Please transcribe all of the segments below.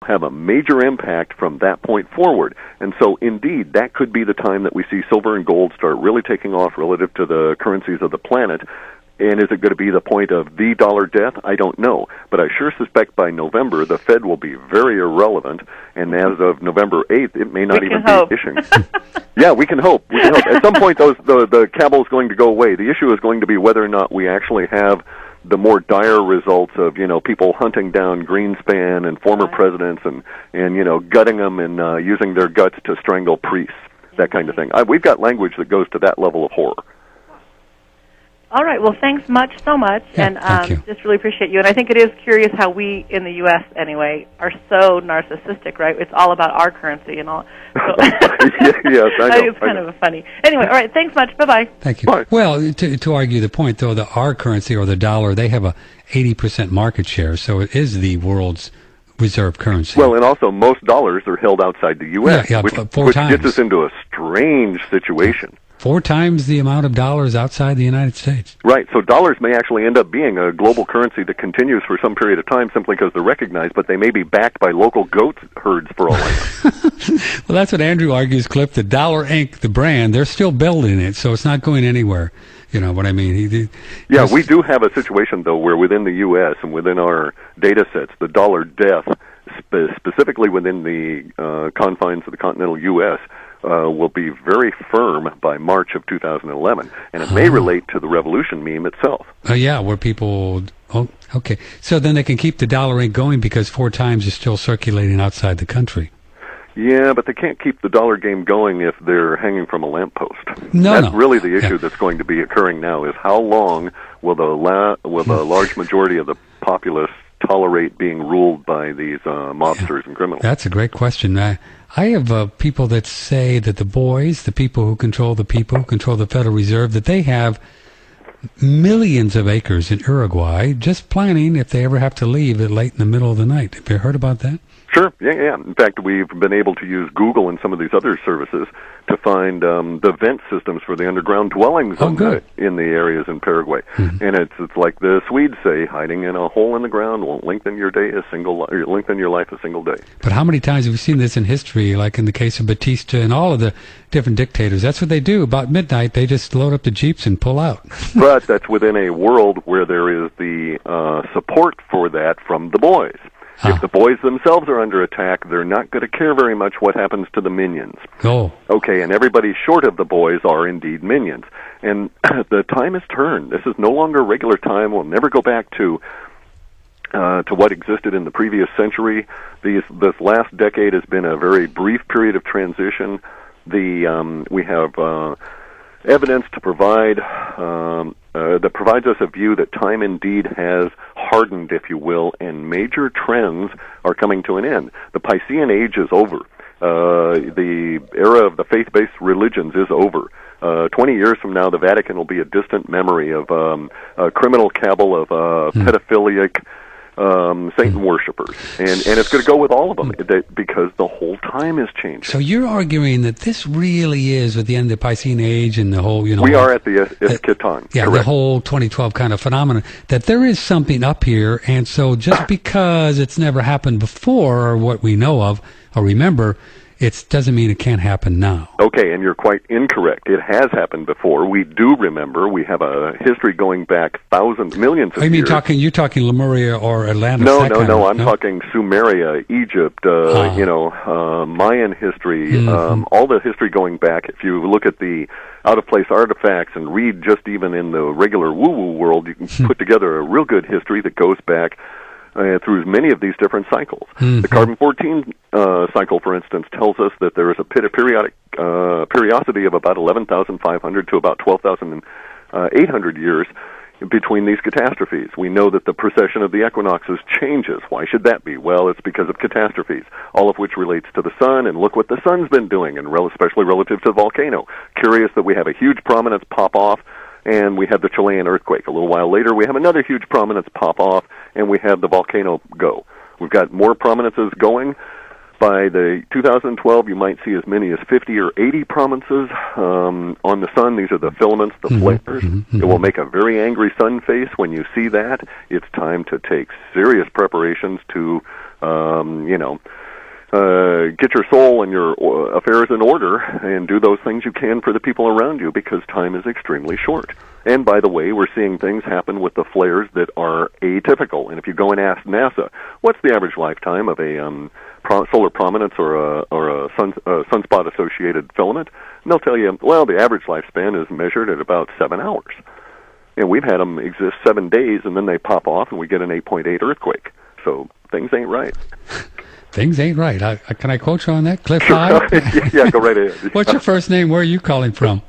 have a major impact from that point forward. And so, indeed, that could be the time that we see silver and gold start really taking off relative to the currencies of the planet. And is it going to be the point of the dollar death? I don't know. But I sure suspect by November, the Fed will be very irrelevant. And as of November 8th, it may not even be issuing. Yeah, we can hope. We can hope. At some point, the cabal is going to go away. The issue is going to be whether or not we actually have the more dire results of, people hunting down Greenspan and former presidents and gutting them and using their guts to strangle priests, that kind of thing. We've got language that goes to that level of horror. All right. Well, thanks so much, and just really appreciate you. And I think it is curious how we, in the U.S. anyway, are so narcissistic, right? It's all about our currency and all. So yes, I know. It's kind of funny. Anyway, all right. Thanks much. Bye-bye. Thank you. Bye. Well, to argue the point, though, our currency or the dollar, they have a 80% market share, so it is the world's reserve currency. Well, and also most dollars are held outside the U.S., which gets us into a strange situation. 4 times the amount of dollars outside the United States. Right, so dollars may actually end up being a global currency that continues for some period of time simply because they're recognized, but they may be backed by local goat herds for all I know. Well, that's what Andrew argues, Clif. The Dollar Inc., the brand, they're still building it, so it's not going anywhere. You know what I mean? Yeah, we do have a situation, though, where within the U.S. and within our data sets, the dollar death, specifically within the confines of the continental U.S., will be very firm by March of 2011, and it may relate to the revolution meme itself. Yeah, where people... Oh, okay. So then they can keep the dollar Inc. going because 4 times is still circulating outside the country. Yeah, but they can't keep the dollar game going if they're hanging from a lamppost. That's really the issue that's going to be occurring now, is how long will the large majority of the populace tolerate being ruled by these mobsters and criminals? That's a great question. I have people that say that the boys, the people who control the Federal Reserve, that they have millions of acres in Uruguay just planning if they ever have to leave it late in the middle of the night. Have you heard about that? Sure, yeah. In fact, we've been able to use Google and some of these other services to find the vent systems for the underground dwellings in the areas in Paraguay. Mm-hmm. And it's like the Swedes say, hiding in a hole in the ground won't lengthen your life a single day. But how many times have we seen this in history, like in the case of Batista and all of the different dictators? That's what they do. About midnight, they just load up the jeeps and pull out. But that's within a world where there is the support for that from the boys. If the boys themselves are under attack, they're not going to care very much what happens to the minions. Oh. Okay, and everybody short of the boys are indeed minions. And the time has turned. This is no longer regular time. We'll never go back to what existed in the previous century. This last decade has been a very brief period of transition. We have evidence to provide that provides us a view that time indeed has hardened, if you will, and major trends are coming to an end. The Piscean Age is over. The era of the faith-based religions is over. 20 years from now, the Vatican will be a distant memory of a criminal cabal of pedophilic Satan worshippers, and it's going to go with all of them because the whole time is changing. So you're arguing that this really is at the end of the Piscean Age and the whole, we are at the eschaton. Yeah, correct. The whole 2012 kind of phenomenon, that there is something up here, and so just because it's never happened before, or what we know of or remember, it doesn't mean it can't happen now. Okay, and you're quite incorrect. It has happened before. We do remember. We have a history going back millions of years. You're talking Lemuria or Atlantis? No. I'm talking Sumeria, Egypt, Mayan history, all the history going back. If you look at the out-of-place artifacts and read just even in the regular woo-woo world, you can put together a real good history that goes back through many of these different cycles. Mm-hmm. The carbon-14 cycle, for instance, tells us that there is a periodicity of about 11,500 to about 12,800 years between these catastrophes. We know that the precession of the equinoxes changes. Why should that be? Well, it's because of catastrophes, all of which relates to the sun, and look what the sun's been doing, and especially relative to the volcano. Curious that we have a huge prominence pop off, and we have the Chilean earthquake. A little while later, we have another huge prominence pop off, and we have the volcano go. We've got more prominences going, By the 2012, you might see as many as 50 or 80 prominences on the sun. These are the filaments, the flares. It will make a very angry sun face when you see that. It's time to take serious preparations to, get your soul and your affairs in order and do those things you can for the people around you, because time is extremely short. And by the way, we're seeing things happen with the flares that are atypical. And if you go and ask NASA, what's the average lifetime of a solar prominence or a sunspot-associated filament, and they'll tell you, well, the average lifespan is measured at about 7 hours. And we've had them exist 7 days, and then they pop off, and we get an 8.8 earthquake. So things ain't right. Things ain't right. Can I quote you on that? Clif High? Yeah, go right ahead. What's your first name? Where are you calling from?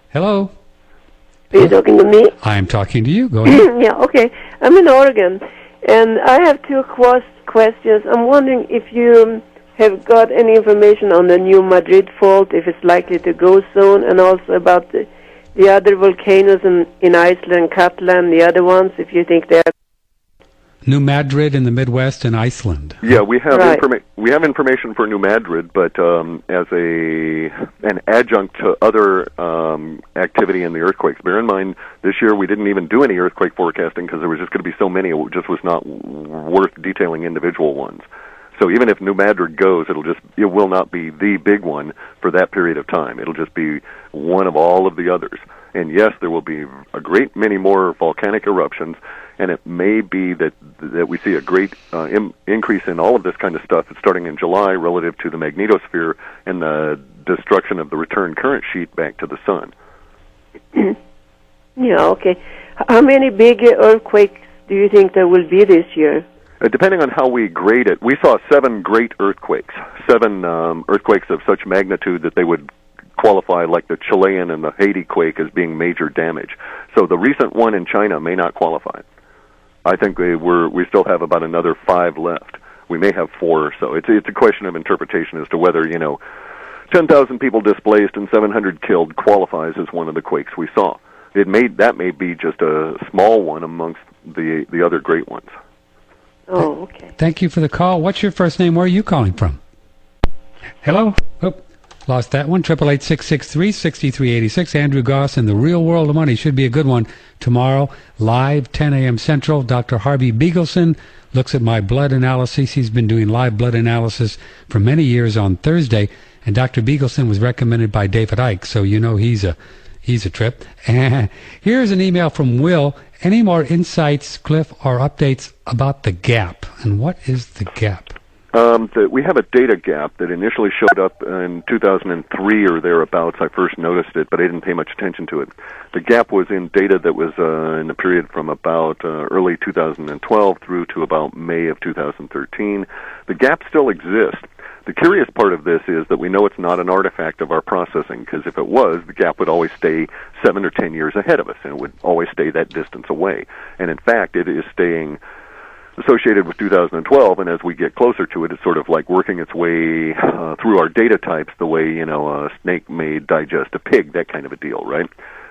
Hello? Are you talking to me? I am talking to you. Go ahead. Yeah, okay. I'm in Oregon, and I have two questions. I'm wondering if you have got any information on the New Madrid fault, if it's likely to go soon, and also about the other volcanoes in Iceland, Katla, the other ones, if you think they're... New Madrid in the Midwest and Iceland. Yeah, we have we have information for New Madrid, but as an adjunct to other activity in the earthquakes. Bear in mind, this year we didn't even do any earthquake forecasting because there was just going to be so many. It just was not worth detailing individual ones. So even if New Madrid goes, it will not be the big one for that period of time. It'll just be one of all of the others. And yes, there will be a great many more volcanic eruptions, and it may be that we see a great increase in all of this kind of stuff starting in July relative to the magnetosphere and the destruction of the return current sheet back to the sun. Yeah, okay. How many big earthquakes do you think there will be this year? Depending on how we grade it, we saw 7 great earthquakes, 7 earthquakes of such magnitude that they would qualify, like the Chilean and the Haiti quake, as being major damage. So the recent one in China may not qualify. I think we still have about another 5 left. We may have 4 or so. It's a question of interpretation as to whether 10,000 people displaced and 700 killed qualifies as one of the quakes we saw. That may be just a small one amongst the other great ones. Oh, okay. Thank you for the call. What's your first name? Where are you calling from? Hello? Oh, lost that one. 888-663-6386. Andrew Goss and the Real World of Money should be a good one tomorrow. Live, 10 a.m. Central. Dr. Harvey Beagleson looks at my blood analysis. He's been doing live blood analysis for many years on Thursday. And Dr. Beagleson was recommended by David Icke, so he's a trip. Here's an email from Will. Any more insights, Cliff, or updates about the gap? And what is the gap? We have a data gap that initially showed up in 2003 or thereabouts. I first noticed it, but I didn't pay much attention to it. The gap was in data that was in the period from about early 2012 through to about May of 2013. The gap still exists. The curious part of this is that we know it's not an artifact of our processing, because if it was, the gap would always stay 7 or 10 years ahead of us, and it would always stay that distance away. And in fact, it is staying associated with 2012, and as we get closer to it, it's sort of like working its way through our data types the way, a snake may digest a pig, that kind of a deal, right?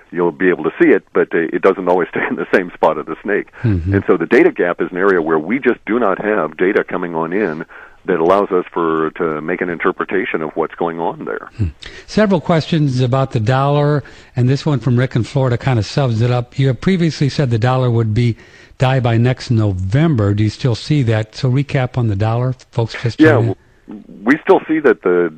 You'll be able to see it, but it doesn't always stay in the same spot of the snake. Mm-hmm. And so the data gap is an area where we just do not have data coming on in that allows us to make an interpretation of what's going on there. Several questions about the dollar, and this one from Rick in Florida kind of sums it up. You have previously said the dollar would die by next November. Do you still see that? So recap on the dollar, folks. We still see that the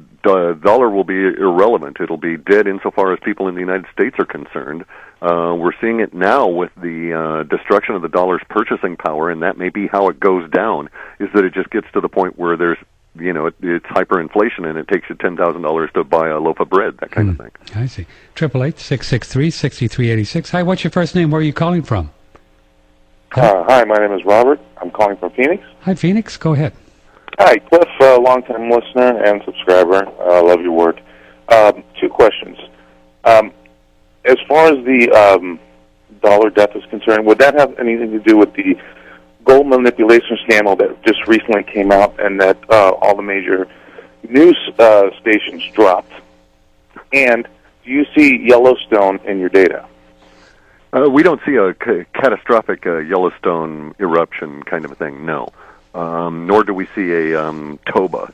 dollar will be irrelevant. It'll be dead insofar as people in the United States are concerned. We're seeing it now with the destruction of the dollar's purchasing power, and that may be how it goes down, is that it just gets to the point where there's, it's hyperinflation, and it takes you $10,000 to buy a loaf of bread, that kind of thing. I see. 888-663-6386. Hi, what's your first name? Where are you calling from? Hi, my name is Robert. I'm calling from Phoenix. Hi, Phoenix. Go ahead. Hi, Cliff, long-time listener and subscriber. Love your work. 2 questions. As far as the dollar death is concerned, would that have anything to do with the gold manipulation scandal that just recently came out and that all the major news stations dropped? And do you see Yellowstone in your data? We don't see a catastrophic Yellowstone eruption kind of a thing, no. Nor do we see a Toba.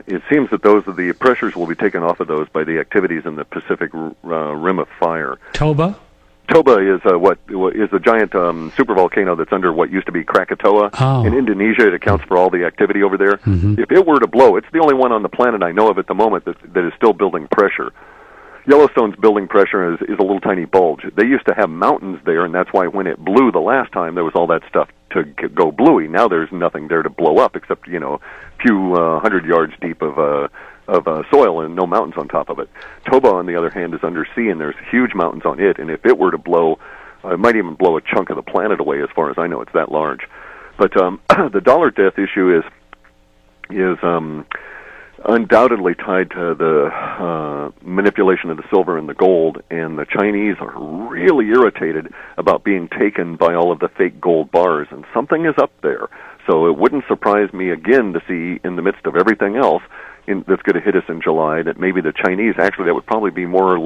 it seems that the pressures will be taken off of those by the activities in the Pacific Rim of Fire. Toba? Toba is what is a giant supervolcano that's under what used to be Krakatoa in Indonesia. It accounts for all the activity over there. Mm-hmm. If it were to blow, it's the only one on the planet I know of at the moment that is still building pressure. Yellowstone's building pressure is a little tiny bulge. They used to have mountains there, and that's why when it blew the last time, there was all that stuff to go bluey. Now there's nothing there to blow up except, a few 100 yards deep of soil and no mountains on top of it. Toba, on the other hand, is undersea, and there's huge mountains on it, and if it were to blow, it might even blow a chunk of the planet away, as far as I know. It's that large. But the dollar death issue is undoubtedly tied to the manipulation of the silver and the gold, and the Chinese are really irritated about being taken by all of the fake gold bars, and something is up there. So it wouldn't surprise me again to see, in the midst of everything else that's going to hit us in July, that maybe the Chinese, actually that would probably be more